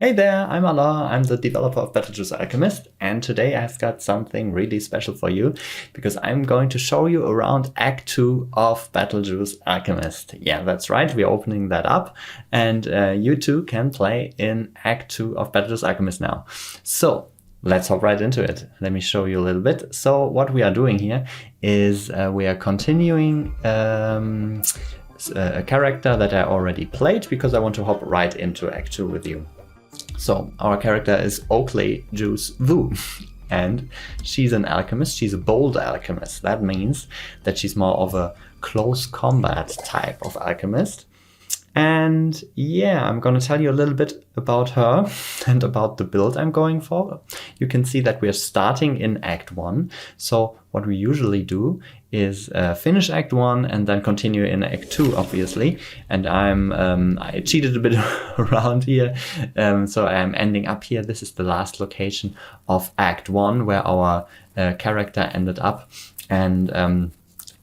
Hey there, I'm Alain, I'm the developer of BattleJuice Alchemist, and today I've got something really special for you, because I'm going to show you around Act 2 of BattleJuice Alchemist. Yeah, that's right, we're opening that up, and you too can play in Act 2 of BattleJuice Alchemist now. So, let's hop right into it. Let me show you a little bit. So, what we are doing here is we are continuing a character that I already played, because I want to hop right into Act 2 with you. So our character is Oakley Juice Wu, and she's an alchemist. She's a bold alchemist. That means that she's more of a close combat type of alchemist. And yeah, I'm going to tell you a little bit about her and about the build I'm going for. You can see that we're starting in Act 1. So what we usually do is finish Act 1 and then continue in Act 2, obviously. And I cheated a bit around here. So I'm ending up here. This is the last location of Act 1 where our character ended up. And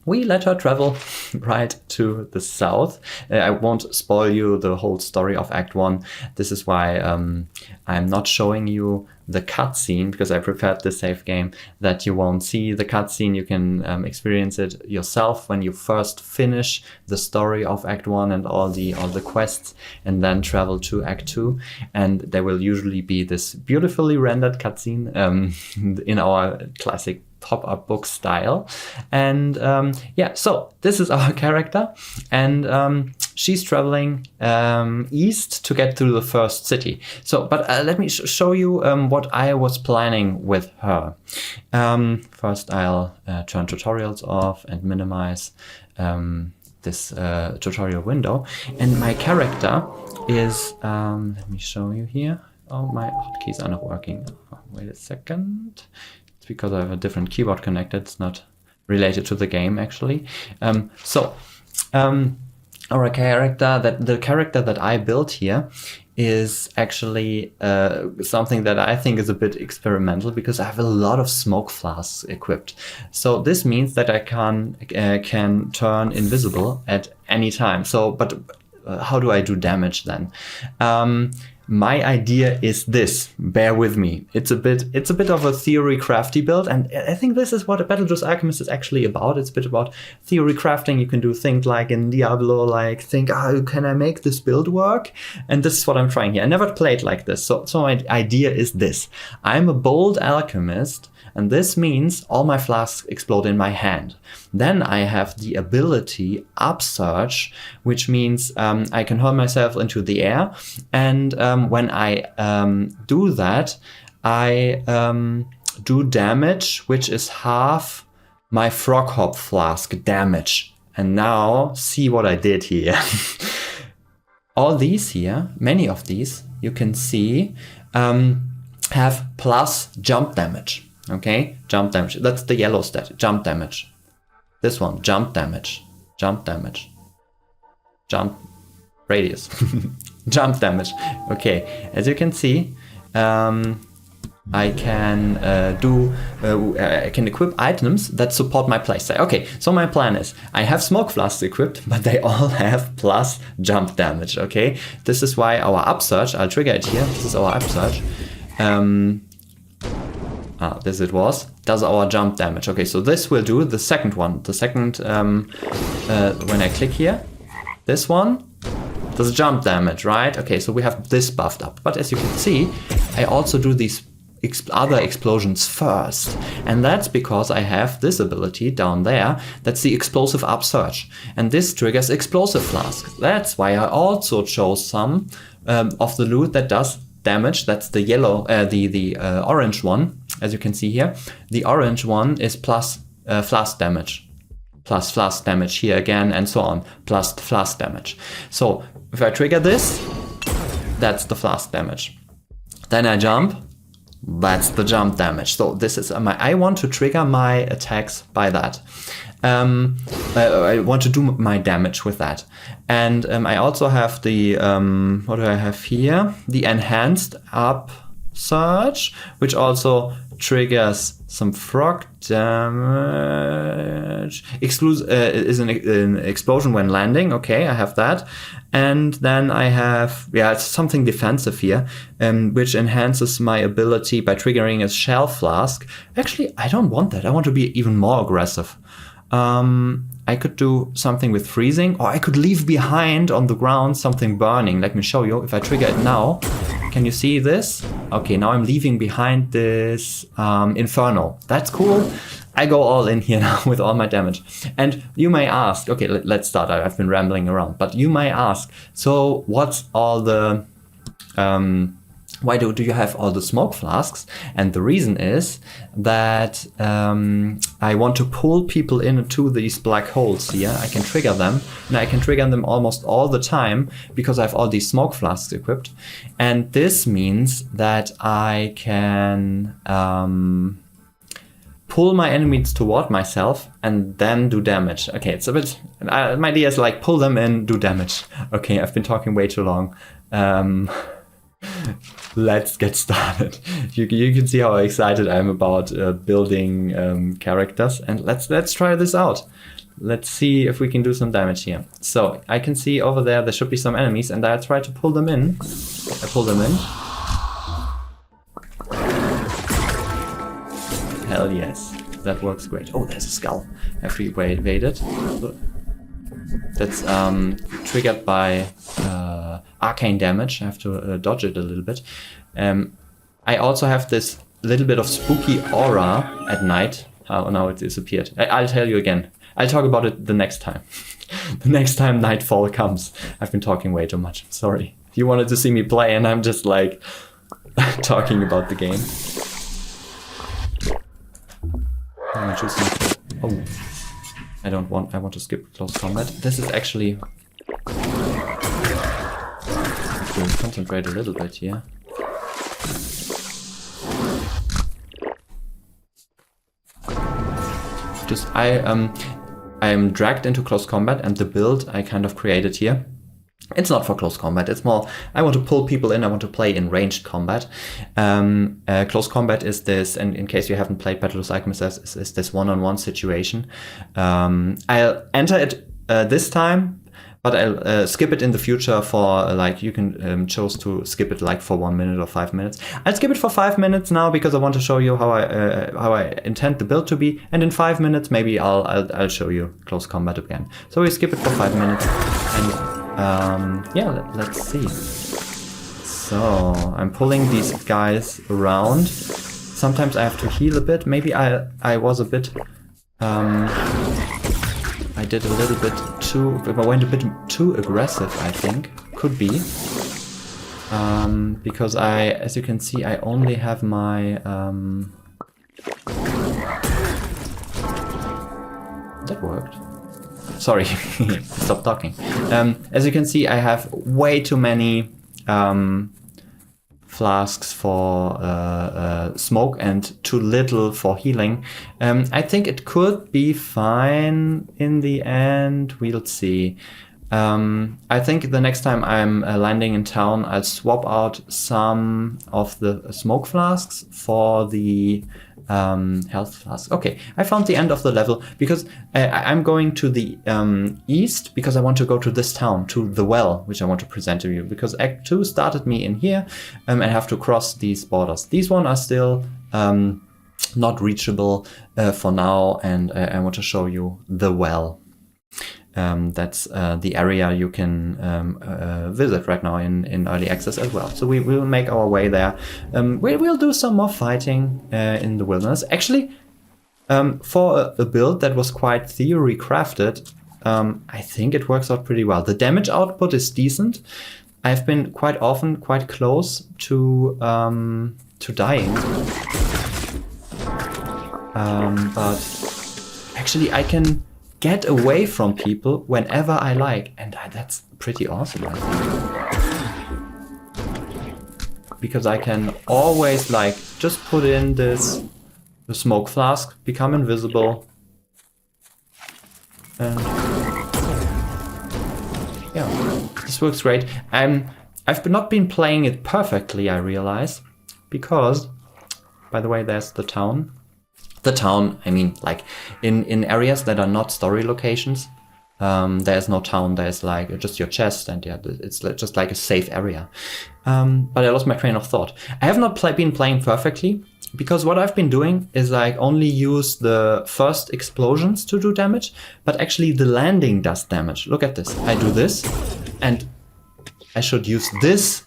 we let her travel right to the south. I won't spoil you the whole story of Act 1. This is why I'm not showing you the cutscene, because I prepared the save game that you won't see the cutscene. You can experience it yourself when you first finish the story of Act 1 and all the quests, and then travel to Act 2. And there will usually be this beautifully rendered cutscene in our classic pop-up book style. And yeah, so this is our character, and she's traveling east to get to the first city. So, but let me show you what I was planning with her. First, I'll turn tutorials off and minimize this tutorial window. And my character is, let me show you here. Oh, my hotkeys are not working. Oh, wait a second. Because I have a different keyboard connected. It's not related to the game, actually. Our character, the character that I built here, is actually something that I think is a bit experimental, because I have a lot of smoke flasks equipped. So this means that I can turn invisible at any time. So, but how do I do damage then? My idea is this. Bear with me. It's a bit of a theory crafty build, and I think this is what a BattleJuice Alchemist is actually about. It's a bit about theory crafting. You can do things like in Diablo, like think, oh, can I make this build work? And this is what I'm trying here. I never played like this, so my idea is this. I'm a bold alchemist, and this means all my flasks explode in my hand. Then I have the ability Upsurge, which means I can hurl myself into the air. And when I do that, I do damage, which is half my Frog Hop flask damage. And now, see what I did here. All these here, many of these, you can see, have plus jump damage. Okay, jump damage. That's the yellow stat, jump damage. This one, jump damage, jump damage, jump radius, jump damage. Okay, as you can see, I can I can equip items that support my playstyle. Okay, so my plan is, I have smoke flasks equipped, but they all have plus jump damage, okay? This is why our upsurge, I'll trigger it here, this is our upsurge. This it was, does our jump damage. Okay, so this will do the second one. The second, when I click here, this one does jump damage, right? Okay, so we have this buffed up. But as you can see, I also do these other explosions first. And that's because I have this ability down there. That's the explosive upsurge. And this triggers explosive flasks. That's why I also chose some of the loot that does damage. That's the yellow, the orange one. As you can see here, the orange one is plus flask damage, plus flask damage here again, and so on, plus flask damage. So if I trigger this, that's the flask damage. Then I jump, that's the jump damage. So this is I want to trigger my attacks by that. I want to do my damage with that. And I also have the, what do I have here? The enhanced such, which also triggers some frog damage. Is an explosion when landing. Okay, I have that. And then I have, it's something defensive here, which enhances my ability by triggering a shell flask. Actually, I don't want that. I want to be even more aggressive. I could do something with freezing, or I could leave behind on the ground something burning. Let me show you. If I trigger it now, can you see this? Okay, now I'm leaving behind this inferno. That's cool. I go all in here now with all my damage. And you may ask, okay, let's start. I've been rambling around, but you may ask, so what's all the... why do you have all the smoke flasks? And the reason is that I want to pull people into these black holes here. I can trigger them, and I can trigger them almost all the time because I have all these smoke flasks equipped. And this means that I can pull my enemies toward myself and then do damage. Okay, it's a bit... my idea is like pull them in, do damage. Okay, I've been talking way too long. Let's get started. You can see how excited I am about building characters, and let's try this out. Let's see if we can do some damage here. So I can see over there should be some enemies, and I try to pull them in. I pull them in. Hell yes, that works great. Oh, there's a skull. I have to evade it. That's triggered by arcane damage. I have to dodge it a little bit. I also have this little bit of spooky aura at night. Oh, now it disappeared. I'll tell you again. I'll talk about it the next time. The next time nightfall comes. I've been talking way too much. Sorry. You wanted to see me play, and I'm just like talking about the game. I'm choosing. Oh. I want to skip close combat. This is actually... concentrate a little bit here. I am dragged into close combat, and the build I kind of created here, it's not for close combat. It's more, I want to pull people in. I want to play in ranged combat. Close combat is this, and in case you haven't played BattleJuice Alchemist, is this one-on-one situation. I'll enter it this time, but I'll skip it in the future for like, you can choose to skip it like for 1 minute or 5 minutes. I'll skip it for 5 minutes now because I want to show you how I intend the build to be, and in 5 minutes maybe I'll show you close combat again. So we skip it for 5 minutes, and let's see. So I'm pulling these guys around. Sometimes I have to heal a bit. Maybe I was a bit. I did a little bit too. I went a bit too aggressive, I think. Could be. Because as you can see, I only have my. That worked. Sorry, stop talking. As you can see, I have way too many flasks for smoke and too little for healing. I think it could be fine in the end. We'll see. I think the next time I'm landing in town, I'll swap out some of the smoke flasks for the health flask. Okay, I found the end of the level because I'm going to the east because I want to go to this town, to the well, which I want to present to you, because Act 2 started me in here and I have to cross these borders. These ones are still not reachable for now, and I want to show you the well. That's the area you can visit right now in early access as well. So we will make our way there. We'll do some more fighting in the wilderness. Actually, for a build that was quite theory crafted, I think it works out pretty well. The damage output is decent. I've been quite often quite close to dying. But actually I can get away from people whenever I like, and that's pretty awesome, I think. Because I can always like just put in the smoke flask, become invisible, and yeah, this works great. I've not been playing it perfectly, I realize. because, by the way, there's the town. The town, I mean, like in areas that are not story locations, there's no town, there's like just your chest, and yeah, it's just like a safe area. But I lost my train of thought. I have not been playing perfectly, because what I've been doing is like only use the first explosions to do damage, but actually the landing does damage. Look at this. I do this, and I should use this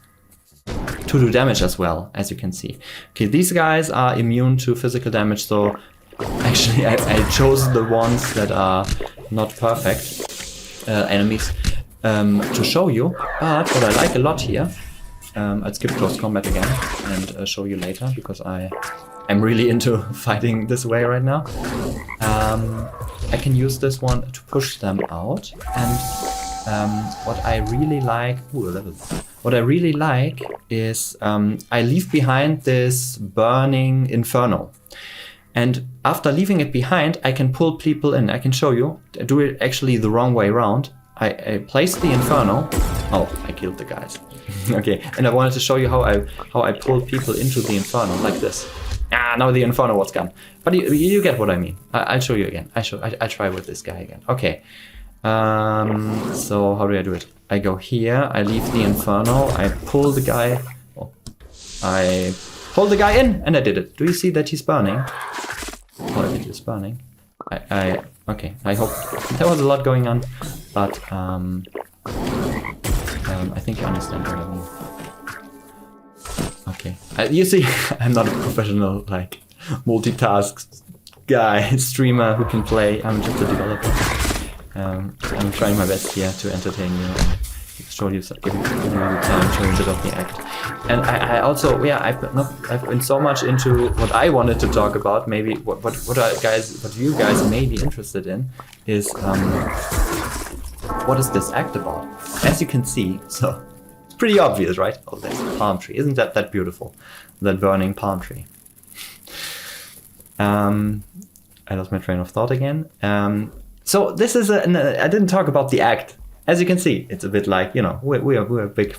to do damage as well, as you can see. Okay, these guys are immune to physical damage, so actually I chose the ones that are not perfect enemies to show you. But what I like a lot here, I'll skip close combat again and show you later, because I'm really into fighting this way right now. I can use this one to push them out, and what I really like, what I really like is I leave behind this burning inferno. And after leaving it behind, I can pull people in. I can show you. I do it actually the wrong way around. I place the inferno. Oh, I killed the guys. Okay, and I wanted to show you how I pull people into the inferno like this. Ah, now the inferno was gone. But you get what I mean. I'll show you again. I try with this guy again. Okay. So how do I do it? I go here. I leave the inferno. I pull the guy. Oh, I pull the guy in, and I did it. Do you see that he's burning? Oh, I think he's burning. Okay. I hope there was a lot going on, but I think you understand what I mean. Okay, you see, I'm not a professional like multitask guy, streamer who can play. I'm just a developer. I'm trying my best here to entertain you and show you, give you the time, show you a bit of the act. And I also, yeah, I've been so much into what I wanted to talk about. Maybe what you guys may be interested in is what is this act about? As you can see, so it's pretty obvious, right? Oh, there's a palm tree. Isn't that beautiful? That burning palm tree. I lost my train of thought again. So this is I didn't talk about the act. As you can see, it's a bit like, you know, we're big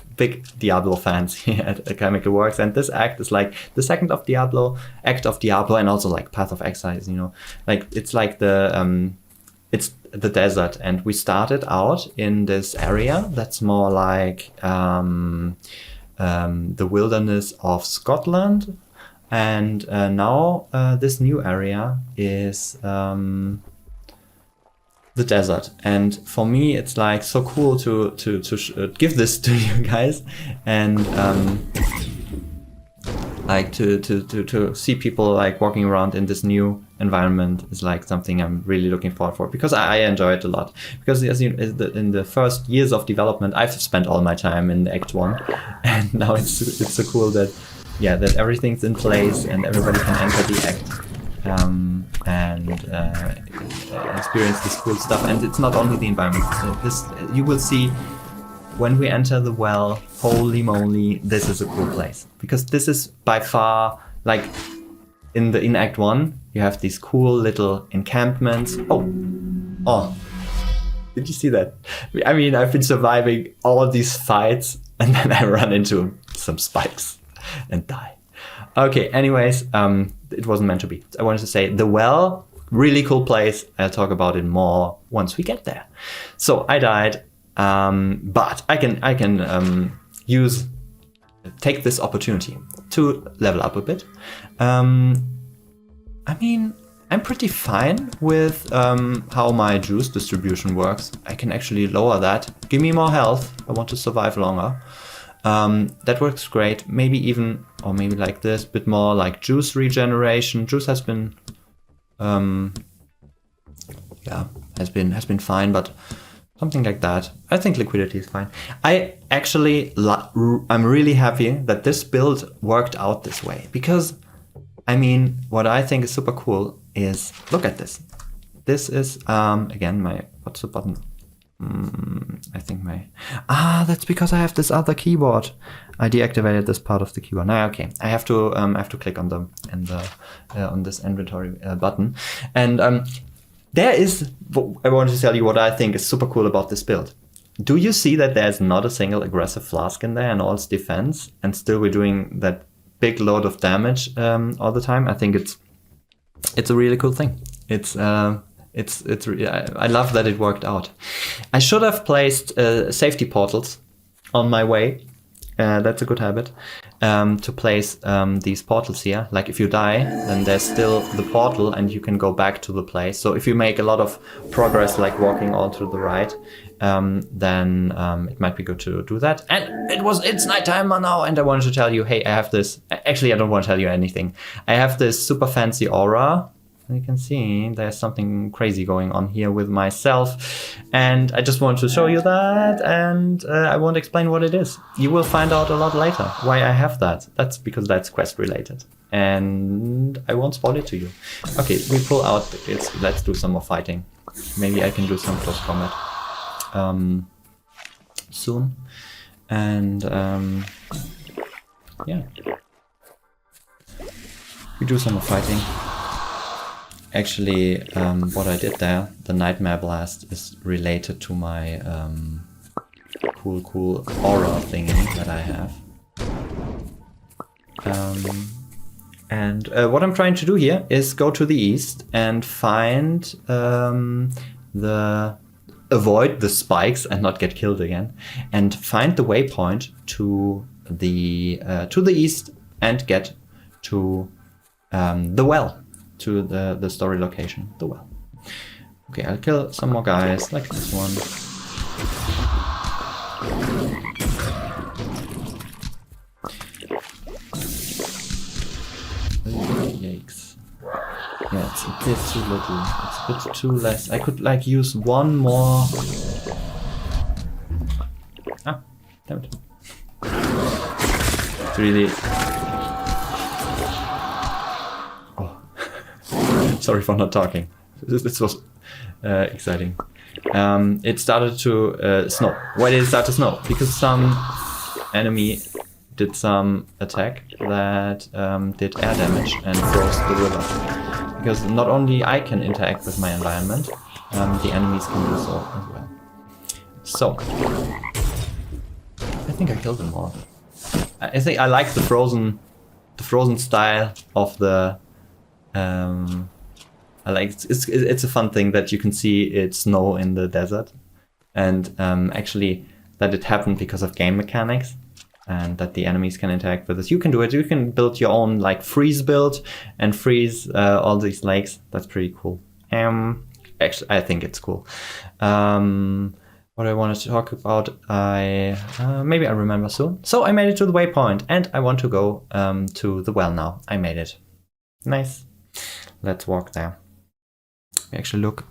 Diablo fans here at Chemical Works, and this act is like the second of Diablo, act of Diablo, and also like Path of Exile, you know, like it's like it's the desert, and we started out in this area that's more like the wilderness of Scotland, and now this new area is the desert. And for me, it's like so cool to give this to you guys, and like to see people like walking around in this new environment is like something I'm really looking forward for, because I enjoy it a lot. Because as you, in the first years of development, I've spent all my time in Act 1, and now it's so cool that that everything's in place and everybody can enter the act. And experience this cool stuff. And it's not only the environment. So this, you will see when we enter the well, holy moly, this is a cool place. Because this is by far, like in Act 1, you have these cool little encampments. Oh, did you see that? I mean, I've been surviving all these fights, and then I run into some spikes and die. Okay, anyways, it wasn't meant to be. I wanted to say the well, really cool place. I'll talk about it more once we get there. So I died, but I can take this opportunity to level up a bit. I mean, I'm pretty fine with how my juice distribution works. I can actually lower that. Give me more health. I want to survive longer. That works great. Maybe even, or maybe like this, bit more like juice regeneration. Juice has been, has been fine, but something like that. I think liquidity is fine. I actually, I'm really happy that this build worked out this way, because, I mean, what I think is super cool is, look at this. This is, again, what's the button? I think that's because I have this other keyboard. I deactivated this part of the keyboard. No, okay. I have to click on on this inventory button, and there is. I want to tell you what I think is super cool about this build. Do you see that there's not a single aggressive flask in there, and all its defense, and still we're doing that big load of damage all the time. I think it's a really cool thing. I love that it worked out. I should have placed safety portals on my way. That's a good habit. To place these portals here. Like if you die, then there's still the portal and you can go back to the place. So if you make a lot of progress, like walking all to the right, then it might be good to do that. And it's nighttime now, and I wanted to tell you, hey, I have this. Actually, I don't want to tell you anything. I have this super fancy aura. You can see there's something crazy going on here with myself, and I just want to show you that, and I won't explain what it is. You will find out a lot later why I have that. That's because that's quest related, and I won't spoil it to you. Okay, we pull out the kids. Let's do some more fighting. Maybe I can do some close combat soon, and yeah, we do some more fighting. Actually, what I did there, the Nightmare Blast, is related to my cool aura thingy that I have. And what I'm trying to do here is go to the east and find avoid the spikes and not get killed again, and find the waypoint to the east and get to the well. To the story location, the well. Okay, I'll kill some more guys, like this one. Yikes. Yeah, it's a bit too little. It's a bit too less. I could like use one more. Ah, damn it. It's really... Sorry for not talking. This was exciting. It started to snow. Why did it start to snow? Because some enemy did some attack that did air damage and froze the river. Because not only I can interact with my environment, the enemies can do so as well. So, I think I killed them all. I think I like the frozen style of the. I like it's a fun thing that you can see it snow in the desert, and actually that it happened because of game mechanics, and that the enemies can interact with us. You can do it. You can build your own like freeze build and freeze all these lakes. That's pretty cool. Actually, I think it's cool. What I wanted to talk about, maybe I remember soon. So I made it to the waypoint, and I want to go to the well now. I made it. Nice. Let's walk there. We actually look.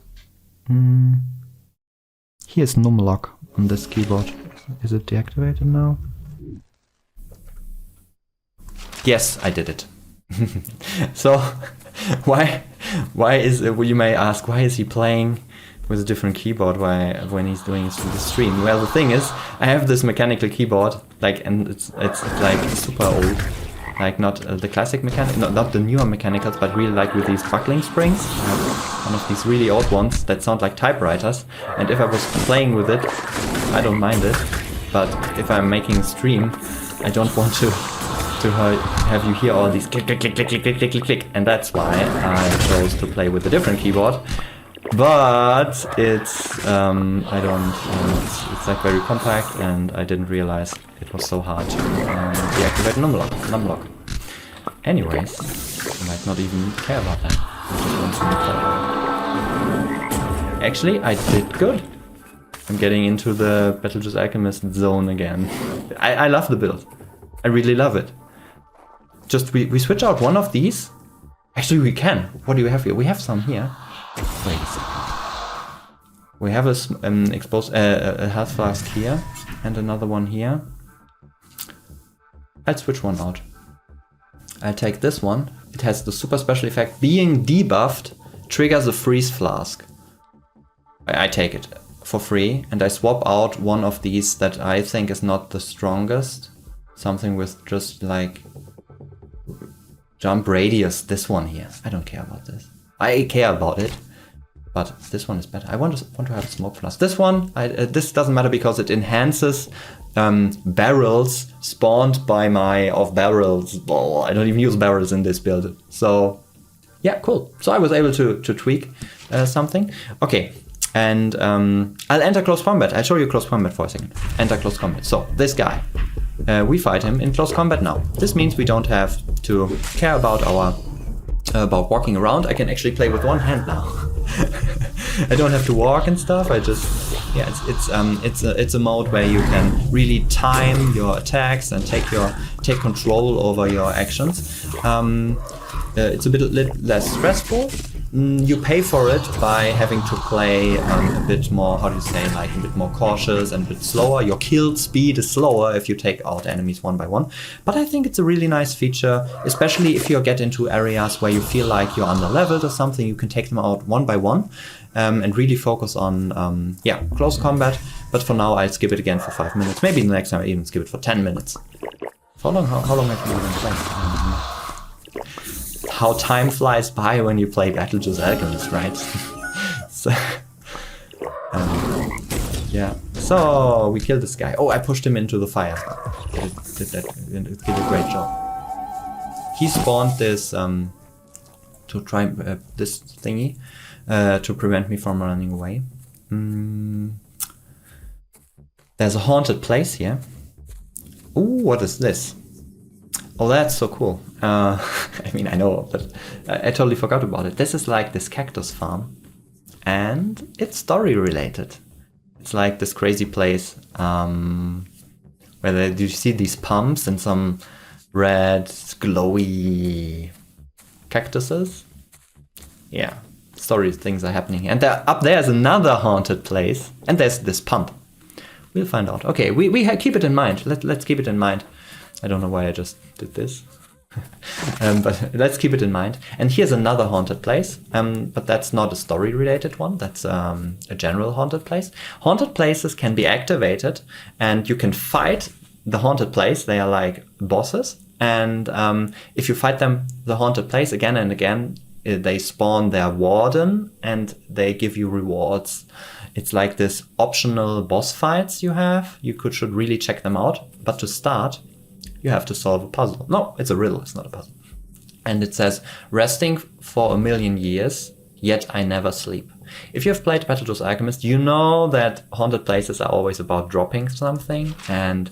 Here's numlock on this keyboard. Is it deactivated now? Yes, I did it. So, why is you may ask, why is he playing with a different keyboard when he's doing it through the stream? Well, the thing is, I have this mechanical keyboard, and it's like super old. Like not the classic mechanic, not the newer mechanicals, but really like with these buckling springs. I have one of these really old ones that sound like typewriters. And if I was playing with it, I don't mind it. But if I'm making a stream, I don't want to have you hear all these click, click, click, click, click, click, click, click. And that's why I chose to play with a different keyboard. But it's it's like very compact, and I didn't realize it was so hard to deactivate numlock. Anyways, I might not even care about that. Actually, I did good. I'm getting into the BattleJuice Alchemist zone again. I love the build. I really love it. Just we switch out one of these. Actually, we can. What do we have here? We have some here. Wait a second. We have a health flask here and another one here. I'll switch one out. I'll take this one. It has the super special effect. Being debuffed triggers a freeze flask. I take it for free, and I swap out one of these that I think is not the strongest. Something with just like jump radius. This one here. I don't care about this. I care about it, but this one is better. I want to have a smoke flask. This one, this doesn't matter because it enhances barrels spawned by barrels. Oh, I don't even use barrels in this build. So yeah, cool. So I was able to tweak something. Okay, and I'll enter close combat. I'll show you close combat for a second. Enter close combat. So this guy, we fight him in close combat now. This means we don't have to care about about walking around. I can actually play with one hand now. I don't have to walk and stuff. I just, yeah, it's a mode where you can really time your attacks and take control over your actions. It's a bit less stressful. You pay for it by having to play a bit more, how do you say, like a bit more cautious and a bit slower. Your kill speed is slower if you take out enemies one by one. But I think it's a really nice feature, especially if you get into areas where you feel like you're under-leveled or something. You can take them out one by one and really focus on, close combat. But for now, I'll skip it again for 5 minutes. Maybe the next time I even skip it for 10 minutes. How long have you been playing? How time flies by when you play BattleJuice Alchemist, right? So, yeah. So we killed this guy. Oh, I pushed him into the fire. It did a great job. He spawned this to try this thingy to prevent me from running away. There's a haunted place here. Ooh, what is this? Oh, that's so cool. I mean, I know, but I totally forgot about it. This is like this cactus farm, and it's story related. It's like this crazy place where you see these pumps and some red, glowy cactuses. Yeah, story things are happening. And up there's another haunted place, and there's this pump. We'll find out. Okay, we keep it in mind. Let's keep it in mind. I don't know why I just did this. But let's keep it in mind. And here's another haunted place, but that's not a story-related one. That's a general haunted place. Haunted places can be activated, and you can fight the haunted place. They are like bosses, and if you fight them, the haunted place again and again, they spawn their warden, and they give you rewards. It's like this optional boss fights you have. You should really check them out. But to start, you have to solve a puzzle. No, it's a riddle, it's not a puzzle. And it says, resting for 1,000,000 years, yet I never sleep. If you have played BattleJuice Alchemist, you know that haunted places are always about dropping something, and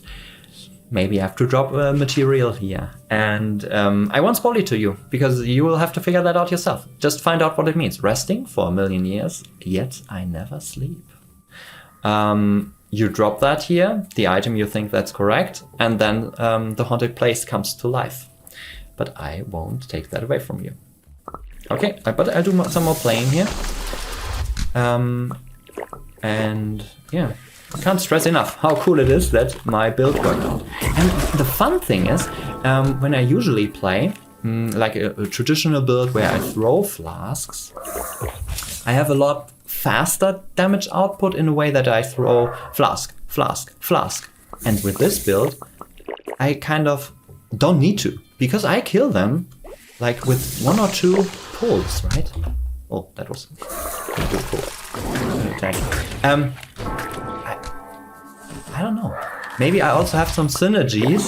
maybe you have to drop material here. And I won't spoil it to you, because you will have to figure that out yourself. Just find out what it means. Resting for 1,000,000 years, yet I never sleep. You drop that here, the item you think that's correct, and then the haunted place comes to life. But I won't take that away from you. Okay, but I'll do some more playing here. And yeah, I can't stress enough how cool it is that my build worked out. And the fun thing is, when I usually play, like a traditional build where I throw flasks, I have a lot faster damage output in a way that I throw flask, flask, flask. And with this build, I kind of don't need to, because I kill them like with 1 or 2 pulls, right? Oh, that was a good pull. I don't know. Maybe I also have some synergies,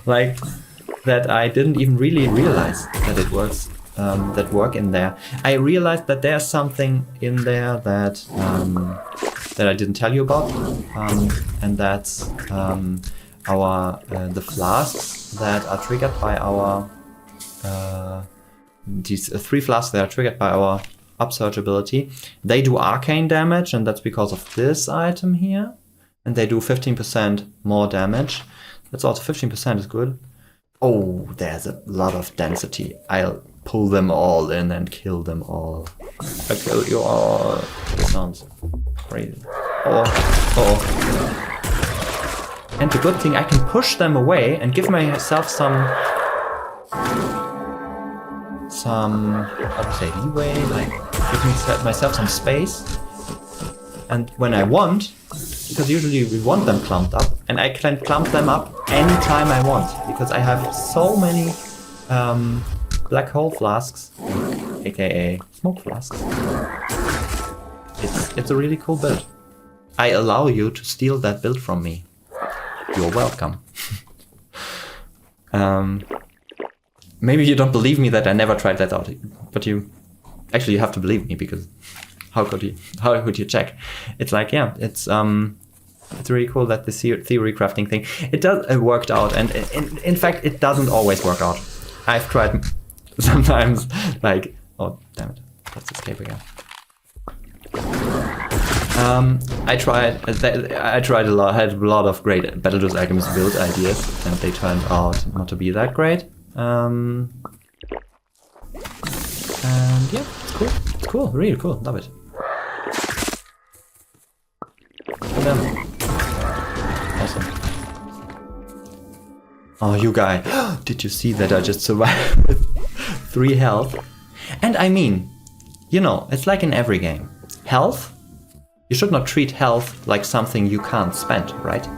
like that I didn't even really realize that it works. That work in there. I realized that there's something in there that I didn't tell you about, and that's the flasks that are triggered by our these 3 flasks that are triggered by our upsurge ability. They do arcane damage, and that's because of this item here, and they do 15% more damage. That's also 15% is good. Oh, there's a lot of density. I'll pull them all in and kill them all. I kill you all. It sounds crazy. Oh. And the good thing, I can push them away and give myself some how to say, leeway, like give myself some space. And when I want, because usually we want them clumped up, and I can clump them up anytime I want, because I have so many black hole flasks, aka smoke flasks. It's a really cool build. I allow you to steal that build from me. you're welcome. Maybe you don't believe me that I never tried that out, but you have to believe me, because how could you check? It's like, yeah, it's really cool that the theory crafting thing, it worked out, and in fact it doesn't always work out. I've tried sometimes, like, oh damn it, let's escape again. I tried a lot, had a lot of great BattleJuice Alchemist build ideas, and they turned out not to be that great. And yeah, it's cool, really cool, love it. Awesome. Oh, you guy, did you see that I just survived with 3 health? And I mean, you know, it's like in every game. Health, you should not treat health like something you can't spend, right?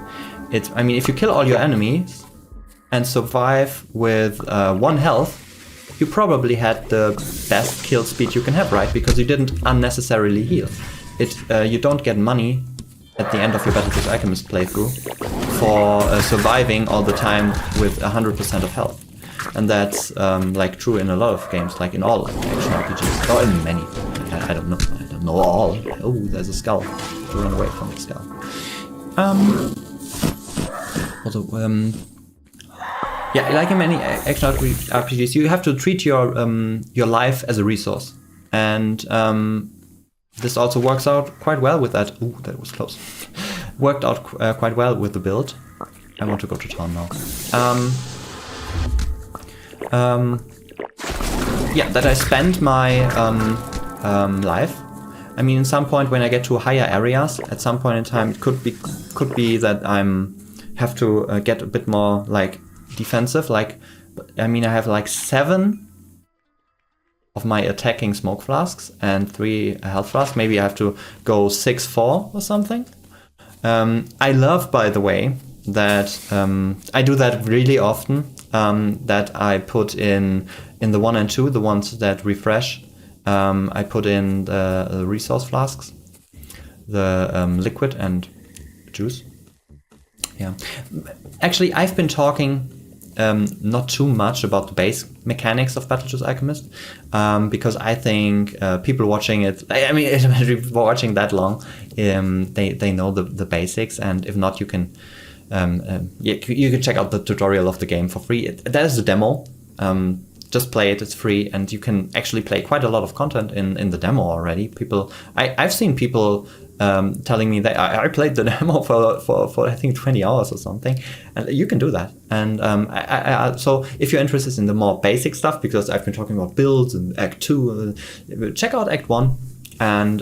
I mean, if you kill all your enemies and survive with 1 health, you probably had the best kill speed you can have, right? Because you didn't unnecessarily heal. You don't get money at the end of your BattleJuice Alchemist playthrough for surviving all the time with 100% of health. And that's like true in a lot of games, like in all action RPGs, or in many. I don't know all. Oh, there's a skull. To run away from the skull. Yeah, like in many action RPGs, you have to treat your life as a resource, and this also works out quite well with that. Ooh, that was close. Worked out quite well with the build. I want to go to town now. Yeah, that I spend my life. I mean, at some point when I get to higher areas, at some point in time, it could be that have to get a bit more like defensive. Like, I mean, I have like 7 of my attacking smoke flasks and 3 health flasks. Maybe I have to go 6-4 or something. I love, by the way, that I do that really often. That I put in the 1 and 2, the ones that refresh. I put in the resource flasks, the liquid and juice. Yeah, actually, I've been talking not too much about the base mechanics of BattleJuice Alchemist, because I think people watching it, I mean, if you're watching that long, they know the basics, and if not, you can you can check out the tutorial of the game for free. That is the demo. Just play it, it's free, and you can actually play quite a lot of content in the demo already. I've seen people telling me that I played the demo for I think 20 hours or something, and you can do that. And so if you're interested in the more basic stuff, because I've been talking about builds and Act 2, check out Act 1 and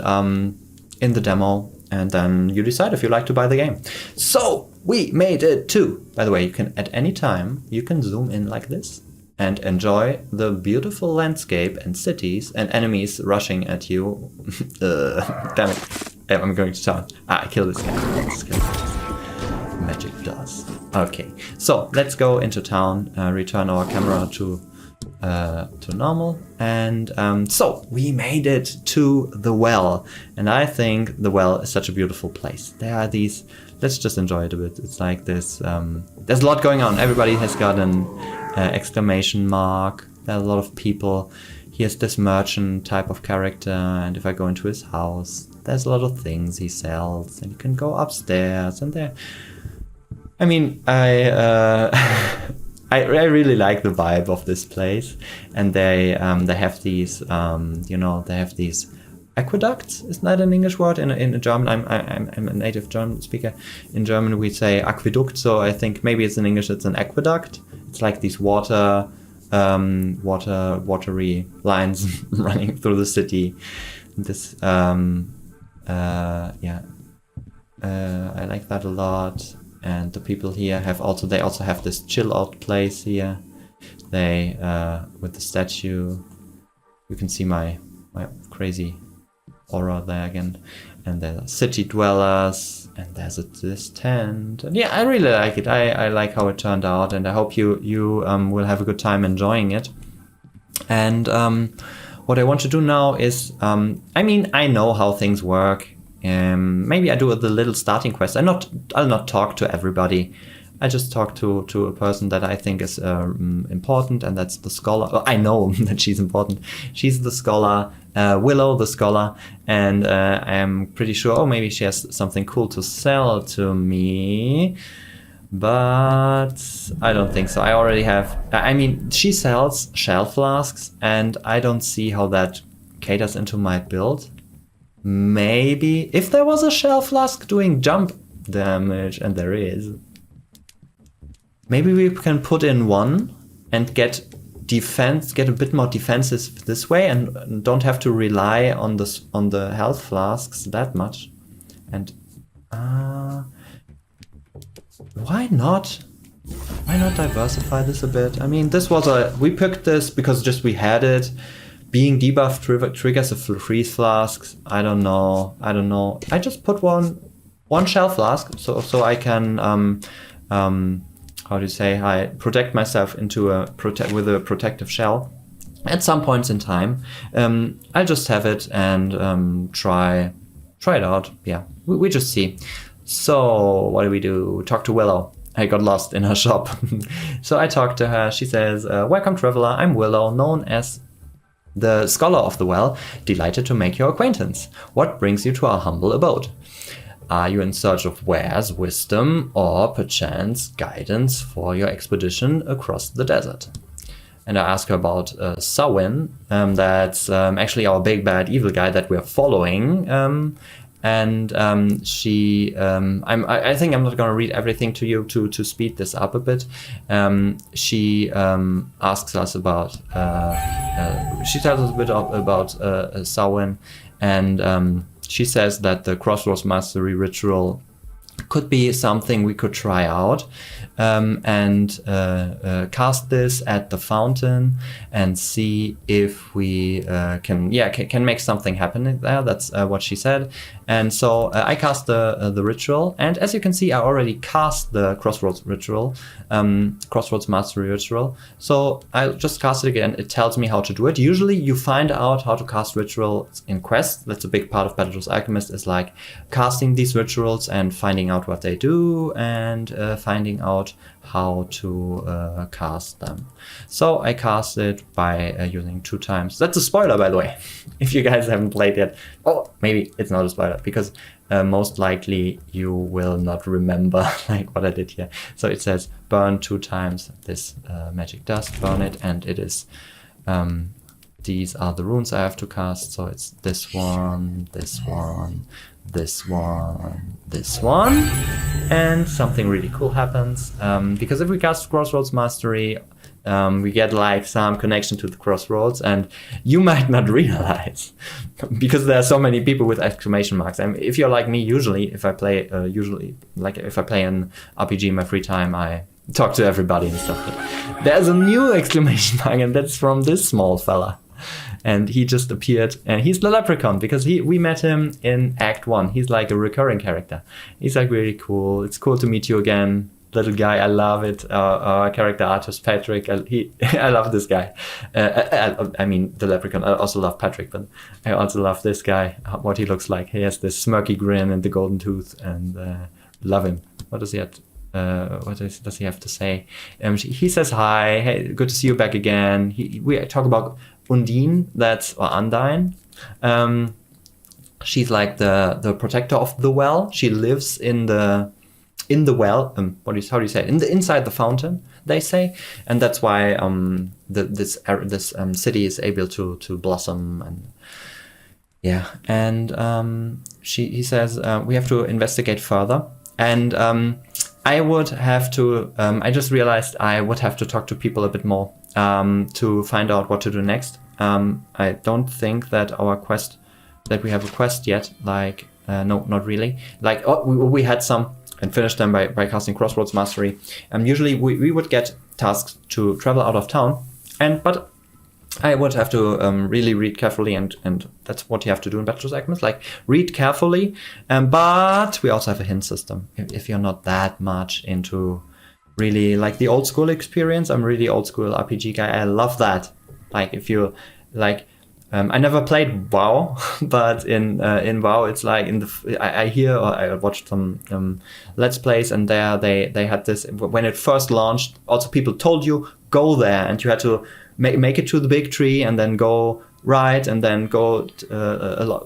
in the demo, and then you decide if you like to buy the game. So we made it too. By the way, you can at any time you can zoom in like this and enjoy the beautiful landscape and cities and enemies rushing at you. Damn it. I'm going to town. I killed this guy. Let's kill this. Magic does. Okay, so let's go into town, return our camera to normal, and so we made it to the well, and I think the well is such a beautiful place. There are these, let's just enjoy it a bit. It's like this, there's a lot going on. Everybody has got an exclamation mark. There are a lot of people. Here's this merchant type of character, and if I go into his house, there's a lot of things he sells, and you can go upstairs, and there, I mean, I really like the vibe of this place, and they have these they have these aqueducts. Isn't that an English word? In German, I'm a native German speaker. In German we say aqueduct, so I think maybe it's in English it's an aqueduct. It's like these watery lines running through the city. This I like that a lot. And the people here they also have this chill out place here. They with the statue, you can see my crazy aura there again. And there are city dwellers, and there's this tent. And yeah, I really like it. I like how it turned out, and I hope you will have a good time enjoying it. And what I want to do now is, I mean, I know how things work. Maybe I do the little starting quest. I'll not talk to everybody. I just talk to a person that I think is important, and that's the scholar. Well, I know that she's important. She's the scholar, Willow, the scholar, and I'm pretty sure, oh, maybe she has something cool to sell to me. But I don't think so. I already have, I mean, she sells shell flasks, and I don't see how that caters into my build. Maybe if there was a shell flask doing jump damage, and there is, maybe we can put in one and get defense, get a bit more defensive this way, and don't have to rely on the health flasks that much. And why not? Why not diversify this a bit? I mean, we picked this because just we had it. Being debuffed triggers a freeze flask. I don't know. I just put one shell flask so I can how do you say? I protect myself into with a protective shell. At some points in time, I'll just have it and try it out. Yeah, we just see. So what do? Talk to Willow. I got lost in her shop. So I talked to her. She says, welcome traveler, I'm Willow, known as the Scholar of the Well. Delighted to make your acquaintance. What brings you to our humble abode? Are you in search of wares, wisdom, or perchance guidance for your expedition across the desert? And I ask her about Samhain. That's actually our big bad evil guy that we're following. And she, I think I'm not going to read everything to you to speed this up a bit. She asks us about, she tells us a bit about Samhain, and she says that the Crossroads Mastery ritual could be something we could try out, and cast this at the fountain and see if we can make something happen there. That's what she said. And so I cast the ritual, and as you can see, I already cast the Crossroads ritual, Crossroads Mastery ritual. So I'll just cast it again. It tells me how to do it. Usually you find out how to cast rituals in quests. That's a big part of BattleJuice Alchemist, is like casting these rituals and finding out what they do, and finding out how to cast them. So I cast it by using 2 times. That's a spoiler, by the way, if you guys haven't played yet. Oh, maybe it's not a spoiler, because most likely you will not remember like what I did here. So it says burn 2 times this magic dust, burn it, and it is these are the runes I have to cast. So it's this one, this one, this one, this one, and something really cool happens, because if we cast Crossroads Mastery, we get like some connection to the Crossroads, and you might not realize because there are so many people with exclamation marks. And if you're like me, usually if I play if I play an RPG in my free time, I talk to everybody and stuff. But there's a new exclamation mark, and that's from this small fella. And he just appeared, and he's the leprechaun, because we met him in Act 1. He's like a recurring character. He's like really cool. It's cool to meet you again, little guy. I love it. Our character artist Patrick, I love this guy. I mean the leprechaun. I also love Patrick, but I also love this guy, what he looks like. He has this smirky grin and the golden tooth, and love him. What does he have? Does he have to say? He says hi. Hey, good to see you back again. We talk about Undine, or Undine. She's like the protector of the well. She lives in the well. How do you say it? Inside the fountain, they say, and that's why this city is able to blossom. And yeah, and he says we have to investigate further, and I would have to. I just realized I would have to talk to people a bit more to find out what to do next. I don't think that we have a quest yet. Like, no, not really. Like, we had some and finished them by casting Crossroads Mastery. Usually we would get tasks to travel out of town, but I would have to really read carefully, and that's what you have to do in BattleJuice Alchemist, like read carefully. But we also have a hint system. If you're not that much into really like the old school experience, I'm really old school RPG guy. I love that. Like if you like I never played WoW, but in WoW it's like I hear or I watched some Let's Plays, and there they had this when it first launched. Also, people told you go there, and you had to make it to the big tree, and then go right, and then go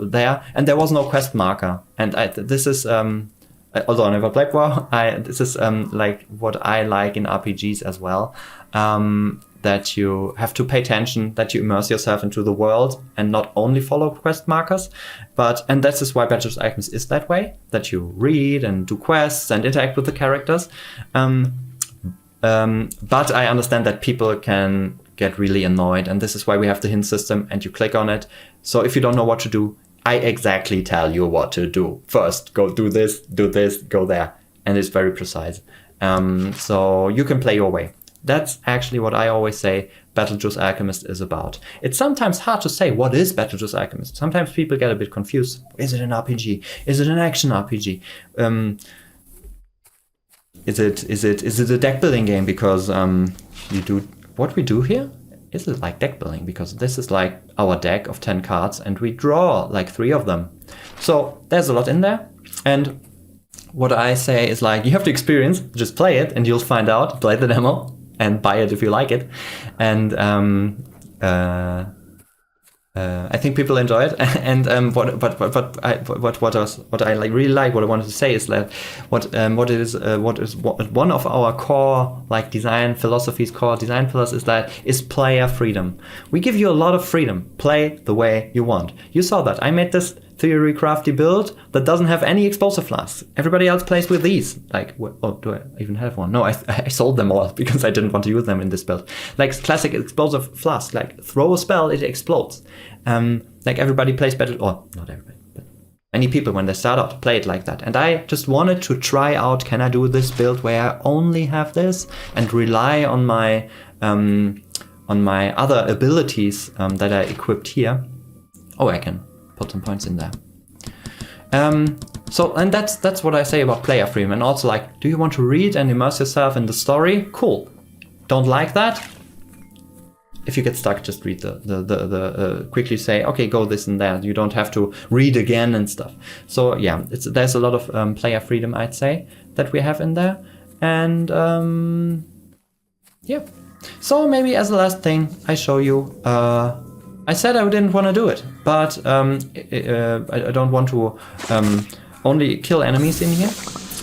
there, and there was no quest marker. And this is although I never played WoW, this is like what I like in RPGs as well. That you have to pay attention, that you immerse yourself into the world and not only follow quest markers. And this is why BattleJuice Alchemist is that way, that you read and do quests and interact with the characters. But I understand that people can get really annoyed, and this is why we have the hint system, and you click on it. So if you don't know what to do, I exactly tell you what to do. First, go do this, go there. And it's very precise. So you can play your way. That's actually what I always say BattleJuice Alchemist is about. It's sometimes hard to say what is BattleJuice Alchemist. Sometimes people get a bit confused. Is it an RPG? Is it an action RPG? Is it a deck building game? Because you do what we do here. Is it like deck building? Because this is like our deck of 10 cards, and we draw like 3 of them. So there's a lot in there. And what I say is like, you have to experience, just play it, and you'll find out. Play the demo and buy it if you like it. And I think people enjoy it. And what I like really like, what I wanted to say is that what is one of our core like design philosophies, core design pillars is player freedom. We give you a lot of freedom. Play the way you want. You saw that. I made this theory crafty build that doesn't have any explosive flasks. Everybody else plays with these. Like, oh, do I even have one? No, I sold them all because I didn't want to use them in this build. Like classic explosive flask. Like throw a spell, it explodes. Like everybody plays battle, or not everybody, but many people when they start out play it like that. And I just wanted to try out, can I do this build where I only have this and rely on my other abilities that are equipped here. Oh, I can put some points in there. So, and that's what I say about player freedom. And also, like, do you want to read and immerse yourself in the story? Cool. Don't like that? If you get stuck, just read the quickly say, okay, go this and that. You don't have to read again and stuff. So yeah, there's a lot of player freedom, I'd say, that we have in there. And yeah. So maybe as a last thing, I show you. I said I didn't want to do it, but I don't want to only kill enemies in here.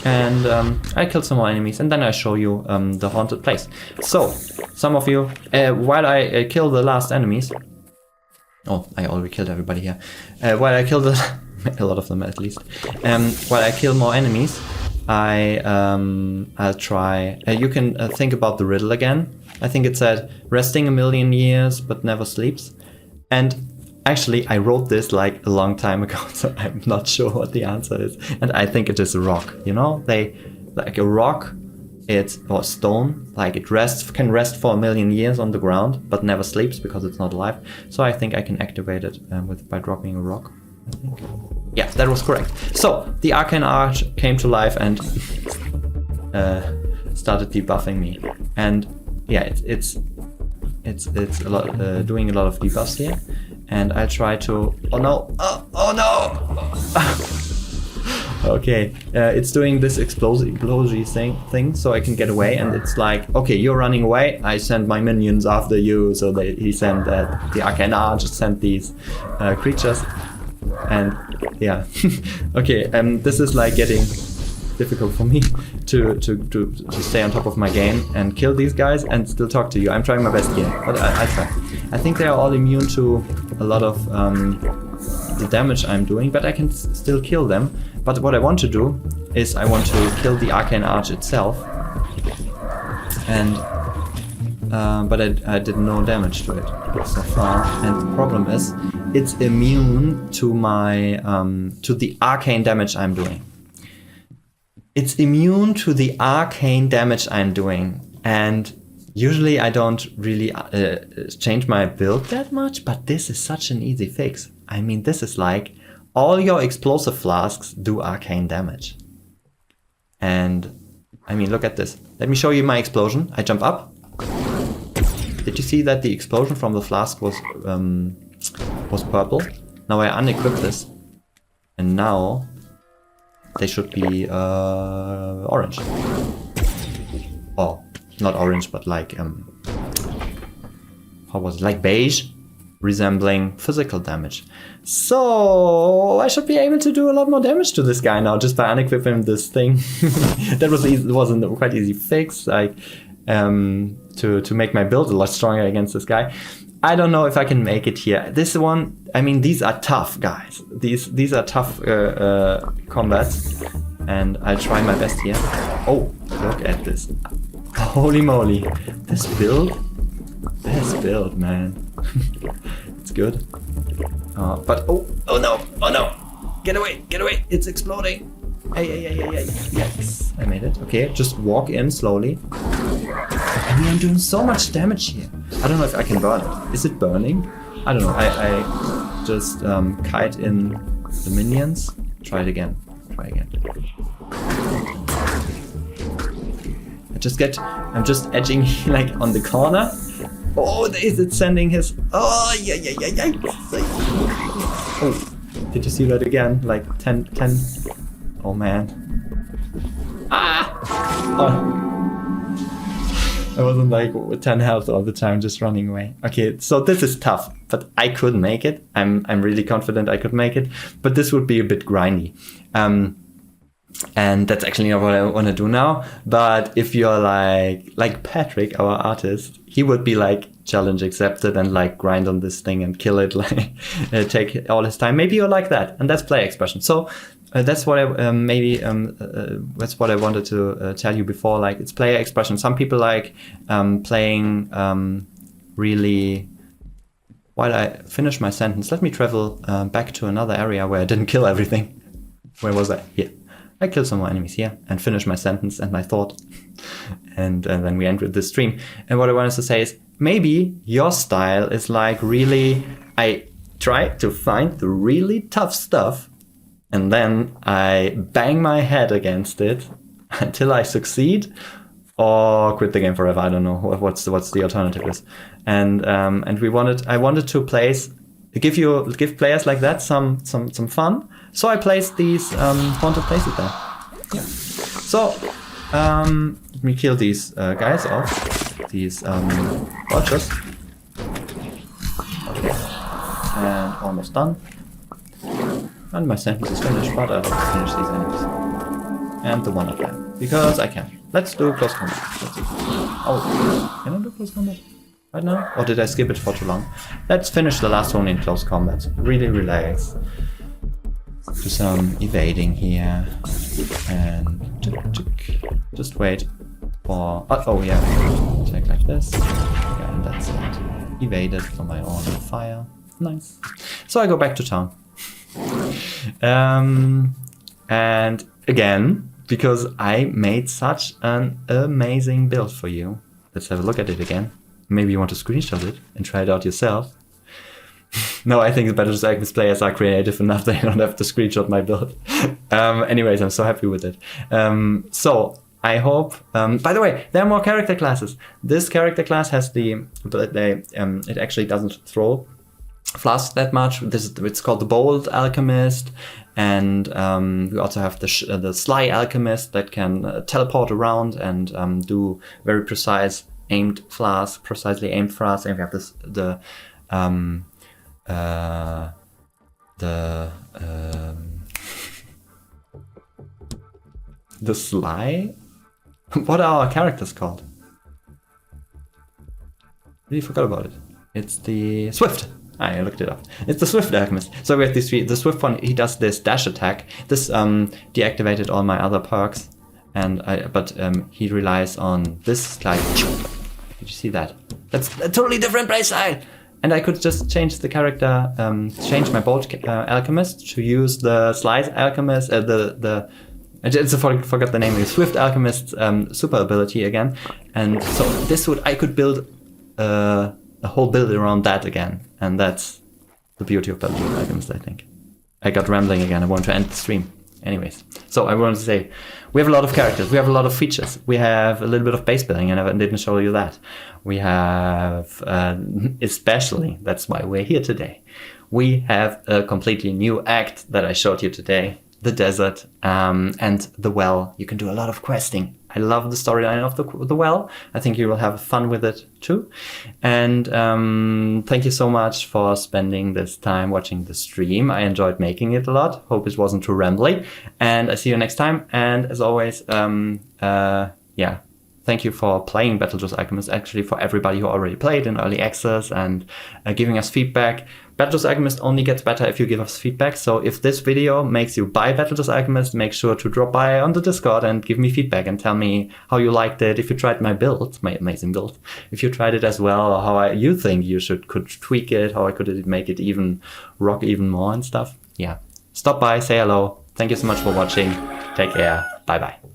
And I killed some more enemies, and then I show you the haunted place. So, some of you, while I kill the last enemies, oh, I already killed everybody here. While I kill a lot of them at least, while I kill more enemies, I'll try. You can think about the riddle again. I think it said resting 1,000,000 years but never sleeps. And actually, I wrote this like a long time ago, so I'm not sure what the answer is. And I think it is a rock. You know, like a rock, or stone, like it can rest for 1,000,000 years on the ground, but never sleeps because it's not alive. So I think I can activate it by dropping a rock. I think. Yeah, that was correct. So the Arcane Arch came to life and started debuffing me. And yeah, it's a lot, doing a lot of debuffs here. And I try to... Oh no! Oh no! Okay, it's doing this explosive thing, so I can get away. And it's like, okay, you're running away. I send my minions after you. So he sent the Arcane Arch sent these creatures. And yeah, okay. This is like getting difficult for me to stay on top of my game and kill these guys and still talk to you. I'm trying my best here, but I try. I think they are all immune to a lot of the damage I'm doing, but I can still kill them. But what I want to do is I want to kill the Arcane Arch itself, and but I did no damage to it so far. And the problem is it's immune to my to the arcane damage I'm doing. It's immune to the arcane damage I'm doing, and usually I don't really change my build that much, but this is such an easy fix. I mean, this is like all your explosive flasks do arcane damage. And I mean, look at this. Let me show you my explosion. I jump up. Did you see that the explosion from the flask was was purple. Now I unequip this. And now they should be orange. Oh, not orange, but like, how was it? Like beige, resembling physical damage. So I should be able to do a lot more damage to this guy now just by unequipping this thing. That was a quite easy fix, like to make my build a lot stronger against this guy. I don't know if I can make it here. This one, I mean, these are tough, guys. These are tough combats, and I'll try my best here. Oh, look at this! Holy moly, this build, man. It's good. But oh no! Get away! It's exploding! Hey! Yes, I made it. Okay, just walk in slowly. I mean, I'm doing so much damage here. I don't know if I can burn it. Is it burning? I don't know. I just kite in the minions. Try again. I'm just edging like on the corner. Oh, is it sending his... Oh, yeah. Oh, did you see that again? Like 10. Oh, man. Ah! Oh. I wasn't like with 10 health all the time, just running away. Okay, so this is tough, but I could make it. I'm really confident I could make it, but this would be a bit grindy. And that's actually not what I want to do now. But if you're like Patrick, our artist, he would be like challenge accepted and like grind on this thing and kill it, like take all his time. Maybe you're like that, and that's player expression. So that's what I that's what I wanted to tell you before. Like, it's player expression. Some people like playing really. While I finish my sentence, let me travel back to another area where I didn't kill everything. Where was I? Here. I killed some more enemies here and finish my sentence and my thought. And then we end with this stream. And what I wanted to say is, maybe your style is like really, I try to find the really tough stuff and then I bang my head against it until I succeed or quit the game forever. I don't know what's the alternative is. And I wanted to give players like that some fun. So I placed these haunted places there. Yeah. So let me kill these guys off. These vultures. Okay. And almost done. And my sentence is finished, but I'll have to finish these enemies. And the one of them. Because I can. Let's do close combat. Oh, can I do close combat right now? Or did I skip it for too long? Let's finish the last one in close combat. Really relax. Do some evading here. And just wait for... Oh yeah. Take like this. Okay, and that's it. Evaded from my own fire. Nice. So I go back to town. And again, because I made such an amazing build for you. Let's have a look at it again. Maybe you want to screenshot it and try it out yourself. No, I think the BattleJuice Alchemist players are creative enough. They don't have to screenshot my build. Anyways, I'm so happy with it. So I hope. By the way, there are more character classes. This character class has it actually doesn't throw flasks that much. It's called the Bold Alchemist, and we also have the Sly Alchemist that can teleport around and do very precisely aimed flasks. And we have the Sly. What are our characters called? Really forgot about it. It's the Swift. I looked it up. It's the Swift Alchemist. So we have these three. The Swift one, he does this dash attack. This deactivated all my other perks, but he relies on this like. Did you see that? That's a totally different playstyle. And I could just change the character, change my Bold Alchemist to use the Slice Alchemist, I just forgot the name of the Swift Alchemist super ability again. And so I could build a whole build around that again. And that's the beauty of BattleJuice Alchemist, I think. I got rambling again. I want to end the stream. Anyways, so I wanted to say, we have a lot of characters, we have a lot of features, we have a little bit of base building, and I didn't show you that. We have, especially, that's why we're here today, we have a completely new act that I showed you today. The desert and the well. You can do a lot of questing. I love the storyline of the well. I think you will have fun with it too. And thank you so much for spending this time watching the stream. I enjoyed making it a lot. Hope it wasn't too rambly. And I see you next time. And as always, yeah, thank you for playing BattleJuice Alchemist, actually for everybody who already played in early access and giving us feedback. BattleJuice Alchemist only gets better if you give us feedback. So if this video makes you buy BattleJuice Alchemist, make sure to drop by on the Discord and give me feedback and tell me how you liked it. If you tried my build, my amazing build, if you tried it as well, or how you think you could tweak it, how I could make it even rock even more and stuff. Yeah, stop by, say hello. Thank you so much for watching. Take care. Bye bye.